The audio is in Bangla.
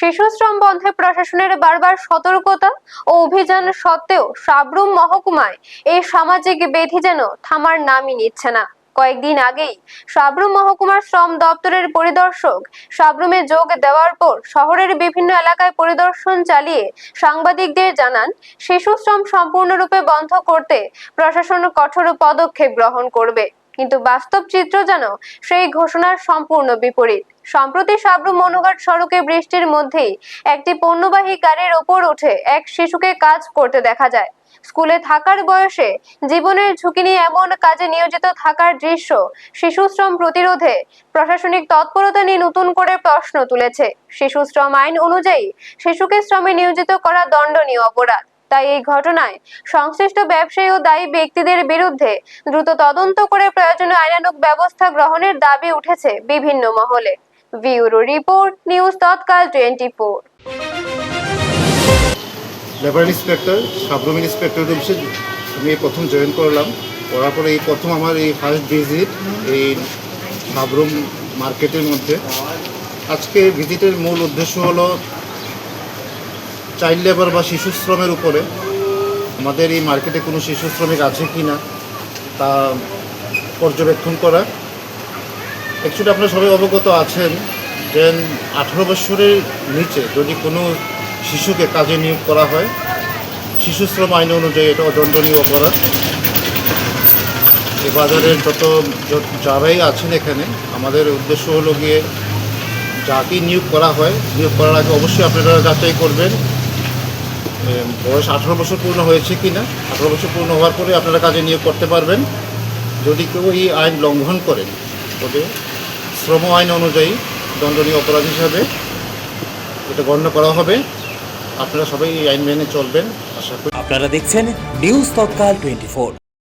শিশু শ্রম বন্ধে প্রশাসনের বারবার সতর্কতা ও অভিযান সত্ত্বেও সাব্রুম মহকুমায় এই সামাজিক ব্যাধি যেন থামার নামই নিচ্ছে না। কয়েকদিন আগেই সাব্রুম মহকুমার শ্রম দপ্তরের পরিদর্শক সাব্রুমে যোগ দেওয়ার পর শহরের বিভিন্ন এলাকায় পরিদর্শন চালিয়ে সাংবাদিকদের জানান, শিশু শ্রম সম্পূর্ণরূপে বন্ধ করতে প্রশাসন কঠোর পদক্ষেপ গ্রহণ করবে। কিন্তু বাস্তব চিত্র যেন সেই ঘোষণার সম্পূর্ণ বিপরীত। সম্প্রতি সাব্রুম মনুঘাট সড়কে বৃষ্টির মধ্যেই একটি পণ্যবাহী গাড়ির ওপর উঠে এক শিশুকে কাজ করতে দেখা যায়। স্কুলে থাকার বয়সে জীবনের ঝুঁকি নিয়ে এমন কাজে নিয়োজিত থাকার দৃশ্য শিশু শ্রম প্রতিরোধে প্রশাসনিক তৎপরতা নিয়ে নতুন করে প্রশ্ন তুলেছে। শিশু শ্রম আইন অনুযায়ী শিশুকে শ্রমে নিয়োজিত করা দণ্ডনীয় অপরাধ। তাই এই ঘটনায় সংশ্লিষ্ট ব্যবসায়ী ও দায়ী ব্যক্তিদের বিরুদ্ধে দ্রুত তদন্ত করে প্রয়োজনীয় আইনানুগ ব্যবস্থা গ্রহণের দাবি উঠেছে বিভিন্ন মহলে। ব্যুরো রিপোর্ট, নিউজ তৎকাল 24। লেবার ইন্সপেক্টর, সাব্রুম ইন্সপেক্টর অফিসে আমি প্রথম জয়েন করলাম। করার পরে এই প্রথম আমার এই ফার্স্ট ভিজিট এই সাব্রুম মার্কেটের মধ্যে। আজকে ভিজিটের মূল উদ্দেশ্য হলো চাইল্ড লেবার বা শিশু শ্রমের উপরে আমাদের এই মার্কেটে কোনো শিশু শ্রমিক আছে কি না তা পর্যবেক্ষণ করা। অ্যাকচুয়ালি আপনারা সবাই অবগত আছেন যে 18 বছরের নিচে যদি কোনো শিশুকে কাজে নিয়োগ করা হয়, শিশু শ্রম আইন অনুযায়ী এটা দণ্ডনীয় অপরাধ। এই বাজারের যারাই আছেন এখানে, আমাদের উদ্দেশ্য হলো গিয়ে যাকেই নিয়োগ করা হয়, নিয়োগ করার আগে অবশ্যই আপনারা যাচাই করবেন বয়স 18 বছর পূর্ণ হয়েছে কি না। 18 বছর পূর্ণ হওয়ার পরে আপনারা কাজে নিয়োগ করতে পারবেন। যদি কেউ এই আইন লঙ্ঘন করেন তবে শ্রম আইন অনুযায়ী দণ্ডনীয় অপরাধ হিসাবে এটা গণ্য করা হবে। আপনারা সবাই এই আইন মেনে চলবেন আশা করি। আপনারা দেখছেন নিউজ তৎকাল 24।